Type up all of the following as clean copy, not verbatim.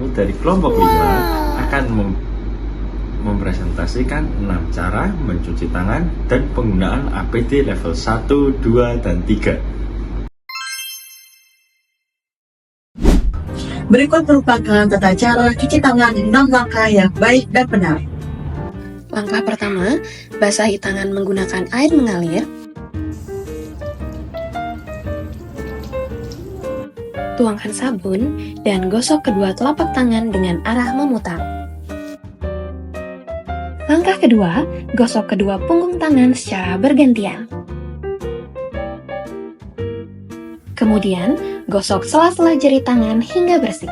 kami dari kelompok 5 akan mempresentasikan 6 cara mencuci tangan dan penggunaan APD level 1, 2, dan 3. Berikut merupakan tata cara cuci tangan 6 langkah yang baik dan benar. Langkah pertama, basahi tangan menggunakan air mengalir. Tuangkan sabun dan gosok kedua telapak tangan dengan arah memutar. Langkah kedua, gosok kedua punggung tangan secara bergantian. Kemudian, gosok sela-sela jari tangan hingga bersih.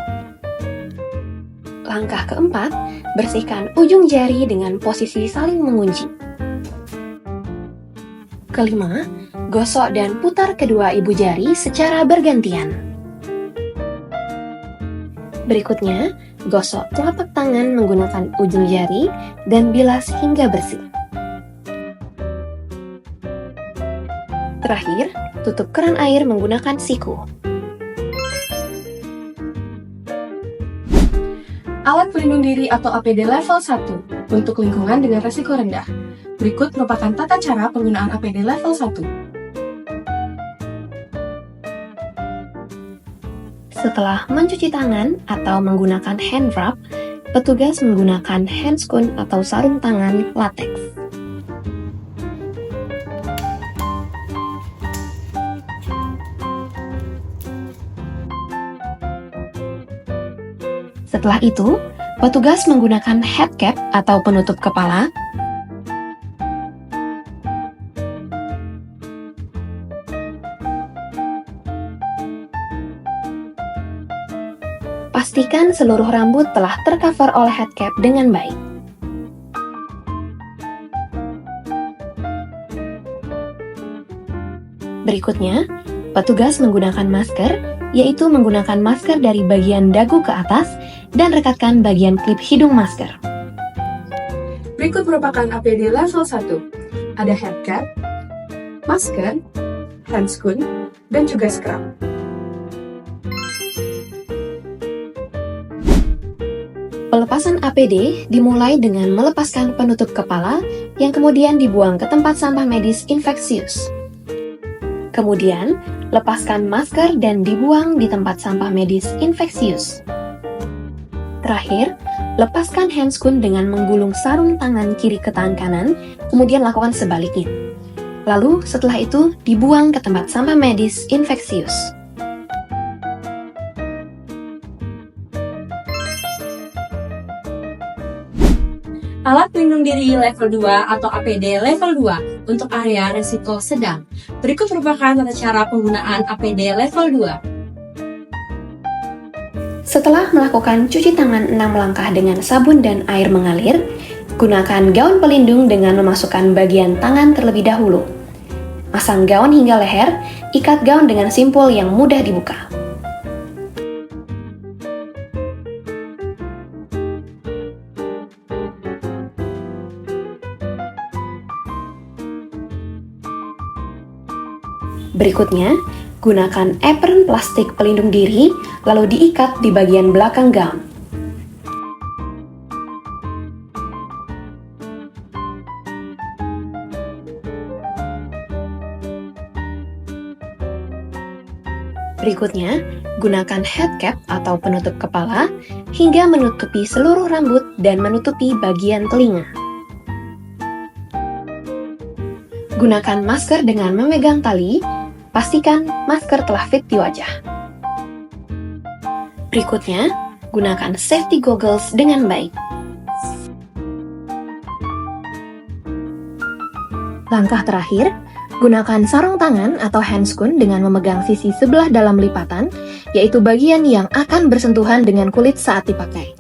Langkah keempat, bersihkan ujung jari dengan posisi saling mengunci. Kelima, gosok dan putar kedua ibu jari secara bergantian. Berikutnya, gosok telapak tangan menggunakan ujung jari dan bilas hingga bersih. Terakhir, tutup keran air menggunakan siku. Alat pelindung diri atau APD level 1 untuk lingkungan dengan resiko rendah. Berikut merupakan tata cara penggunaan APD level 1. Setelah mencuci tangan atau menggunakan hand rub, petugas menggunakan handscoon atau sarung tangan latex. Setelah itu, petugas menggunakan head cap atau penutup kepala. Pastikan seluruh rambut telah tercover oleh head cap dengan baik. Berikutnya, petugas menggunakan masker, yaitu menggunakan masker dari bagian dagu ke atas dan rekatkan bagian klip hidung masker. Berikut merupakan APD level 1. Ada head cap, masker, handscoon, dan juga scrub. Pelepasan APD dimulai dengan melepaskan penutup kepala yang kemudian dibuang ke tempat sampah medis infeksius. Kemudian, lepaskan masker dan dibuang di tempat sampah medis infeksius. Terakhir, lepaskan handscoon dengan menggulung sarung tangan kiri ke tangan kanan, kemudian lakukan sebaliknya. Lalu, setelah itu, dibuang ke tempat sampah medis infeksius. Alat pelindung diri level 2 atau APD level 2 untuk area resiko sedang. Berikut merupakan tata cara penggunaan APD level 2. Setelah melakukan cuci tangan 6 langkah dengan sabun dan air mengalir, gunakan gaun pelindung dengan memasukkan bagian tangan terlebih dahulu. Pasang gaun hingga leher, ikat gaun dengan simpul yang mudah dibuka. Berikutnya, gunakan apron plastik pelindung diri, lalu diikat di bagian belakang gaun. Berikutnya, gunakan head cap atau penutup kepala hingga menutupi seluruh rambut dan menutupi bagian telinga. Gunakan masker dengan memegang tali. Pastikan masker telah fit di wajah. Berikutnya, gunakan safety goggles dengan baik. Langkah terakhir, gunakan sarung tangan atau handscoon dengan memegang sisi sebelah dalam lipatan, yaitu bagian yang akan bersentuhan dengan kulit saat dipakai.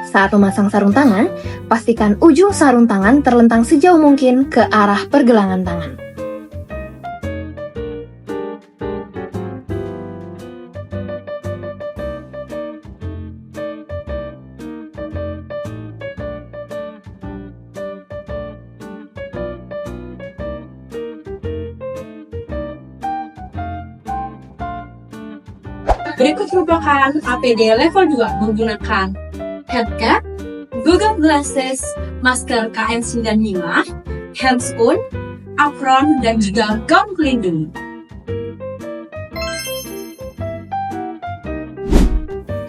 Saat memasang sarung tangan, pastikan ujung sarung tangan terlentang sejauh mungkin ke arah pergelangan tangan. Berikut merupakan APD level 2 menggunakan headcap, Google Glasses, masker KN95, handscoon, apron, dan juga gaun pelindung.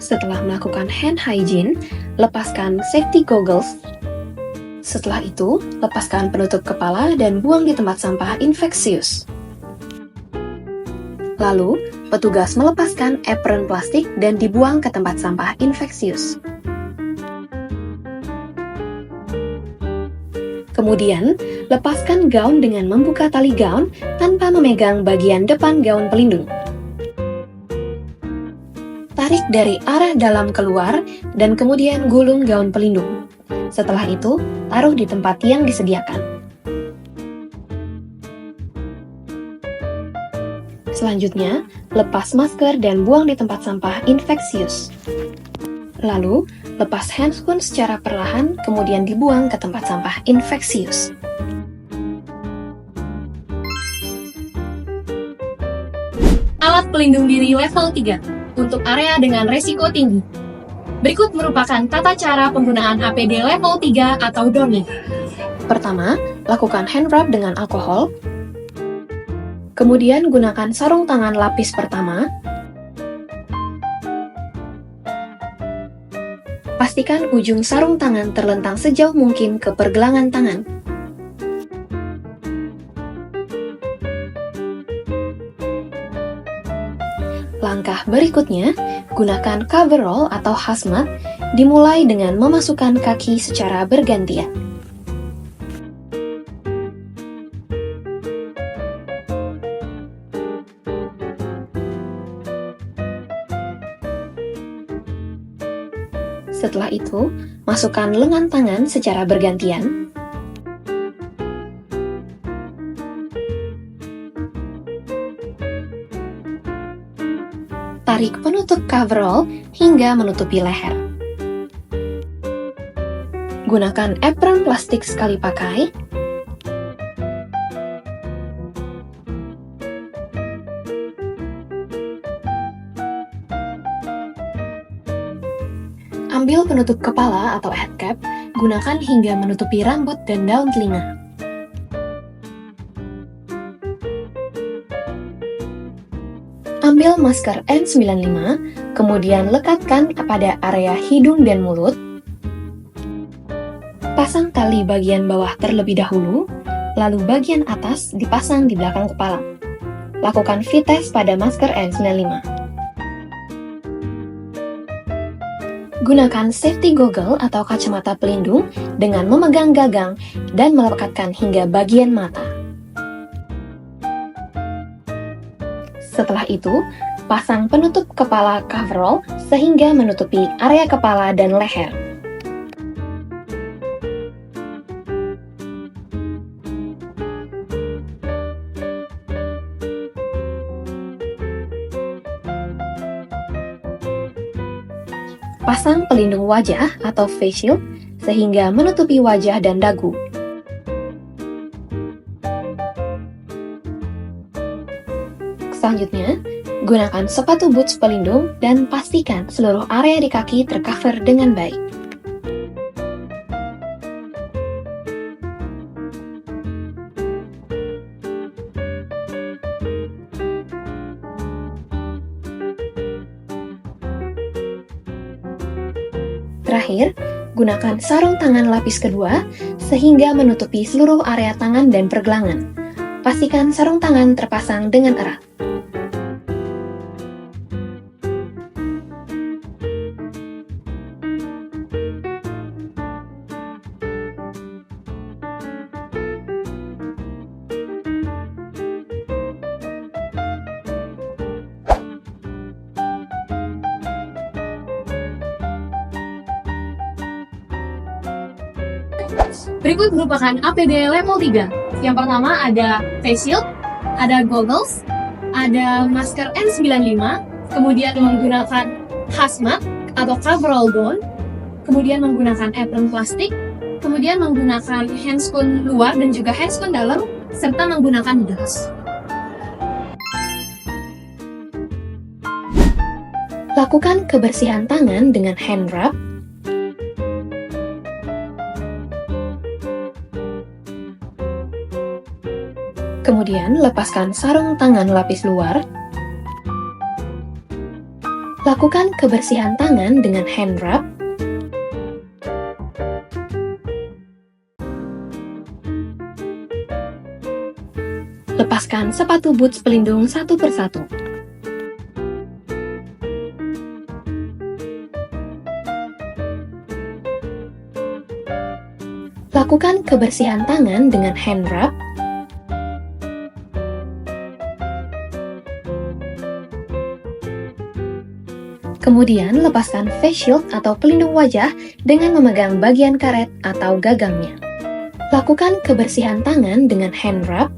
Setelah melakukan hand hygiene, lepaskan safety goggles. Setelah itu, lepaskan penutup kepala dan buang di tempat sampah infeksius. Lalu, petugas melepaskan apron plastik dan dibuang ke tempat sampah infeksius. Kemudian, lepaskan gaun dengan membuka tali gaun tanpa memegang bagian depan gaun pelindung. Tarik dari arah dalam keluar dan kemudian gulung gaun pelindung. Setelah itu, taruh di tempat yang disediakan. Selanjutnya, lepas masker dan buang di tempat sampah infeksius. Lalu, lepas handscoon secara perlahan, kemudian dibuang ke tempat sampah infeksius. Alat pelindung diri level 3 untuk area dengan resiko tinggi. Berikut merupakan tata cara penggunaan APD level 3 atau DOMI. Pertama, lakukan hand rub dengan alkohol. Kemudian gunakan sarung tangan lapis pertama. Pastikan ujung sarung tangan terlentang sejauh mungkin ke pergelangan tangan. Langkah berikutnya, gunakan coverall atau hazmat, dimulai dengan memasukkan kaki secara bergantian. Setelah itu, masukkan lengan tangan secara bergantian. Tarik penutup coverall hingga menutupi leher. Gunakan apron plastik sekali pakai. Ambil penutup kepala atau headcap, gunakan hingga menutupi rambut dan daun telinga. Ambil masker N95, kemudian lekatkan pada area hidung dan mulut. Pasang tali bagian bawah terlebih dahulu, lalu bagian atas dipasang di belakang kepala. Lakukan fit test pada masker N95. Gunakan safety goggle atau kacamata pelindung dengan memegang gagang dan melekatkan hingga bagian mata. Setelah itu, pasang penutup kepala coverall sehingga menutupi area kepala dan leher. Pasang pelindung wajah atau face shield sehingga menutupi wajah dan dagu. Selanjutnya, gunakan sepatu boots pelindung dan pastikan seluruh area di kaki tercover dengan baik. Terakhir, gunakan sarung tangan lapis kedua sehingga menutupi seluruh area tangan dan pergelangan. Pastikan sarung tangan terpasang dengan erat. Berikut merupakan APD level 3. Yang pertama ada face shield, ada goggles, ada masker N95, kemudian menggunakan hazmat atau coverall gown, kemudian menggunakan apron plastik, kemudian menggunakan handscoon luar dan juga handscoon dalam, serta menggunakan gloves. Lakukan kebersihan tangan dengan hand rub. Kemudian lepaskan sarung tangan lapis luar. Lakukan kebersihan tangan dengan hand rub. Lepaskan sepatu boots pelindung satu persatu. Lakukan kebersihan tangan dengan hand rub. Kemudian lepaskan face shield atau pelindung wajah dengan memegang bagian karet atau gagangnya. Lakukan kebersihan tangan dengan hand rub.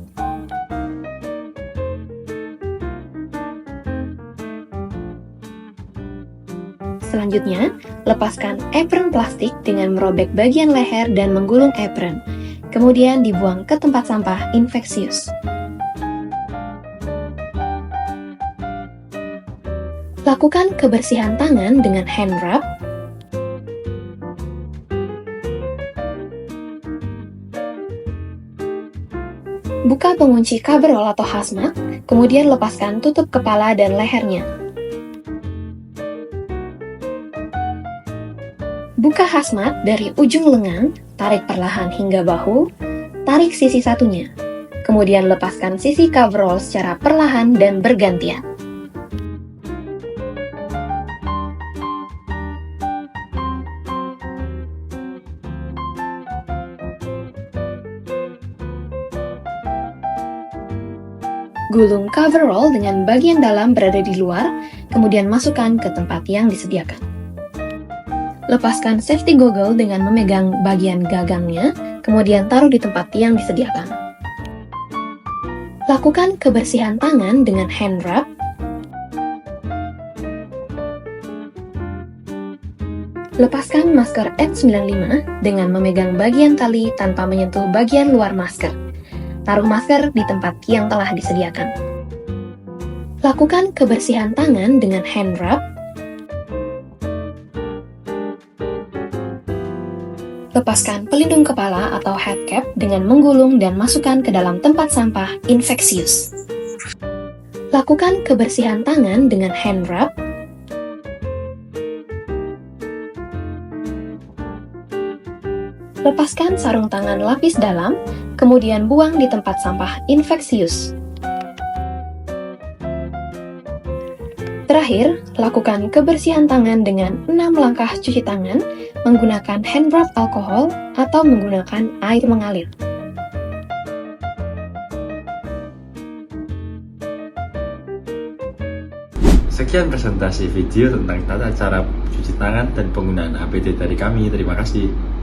Selanjutnya, lepaskan apron plastik dengan merobek bagian leher dan menggulung apron. Kemudian dibuang ke tempat sampah infeksius. Lakukan kebersihan tangan dengan hand rub. Buka pengunci coverall atau hazmat, kemudian lepaskan tutup kepala dan lehernya. Buka hazmat dari ujung lengan, tarik perlahan hingga bahu, tarik sisi satunya. Kemudian lepaskan sisi coverall secara perlahan dan bergantian. Gulung coverall dengan bagian dalam berada di luar, kemudian masukkan ke tempat yang disediakan. Lepaskan safety goggle dengan memegang bagian gagangnya, kemudian taruh di tempat yang disediakan. Lakukan kebersihan tangan dengan hand rub. Lepaskan masker N95 dengan memegang bagian tali tanpa menyentuh bagian luar masker. Taruh masker di tempat yang telah disediakan. Lakukan kebersihan tangan dengan hand rub. Lepaskan pelindung kepala atau head cap dengan menggulung dan masukkan ke dalam tempat sampah infeksius. Lakukan kebersihan tangan dengan hand rub. Lepaskan sarung tangan lapis dalam, kemudian buang di tempat sampah infeksius. Terakhir, lakukan kebersihan tangan dengan 6 langkah cuci tangan menggunakan hand rub alkohol atau menggunakan air mengalir. Sekian presentasi video tentang tata cara cuci tangan dan penggunaan APD dari kami. Terima kasih.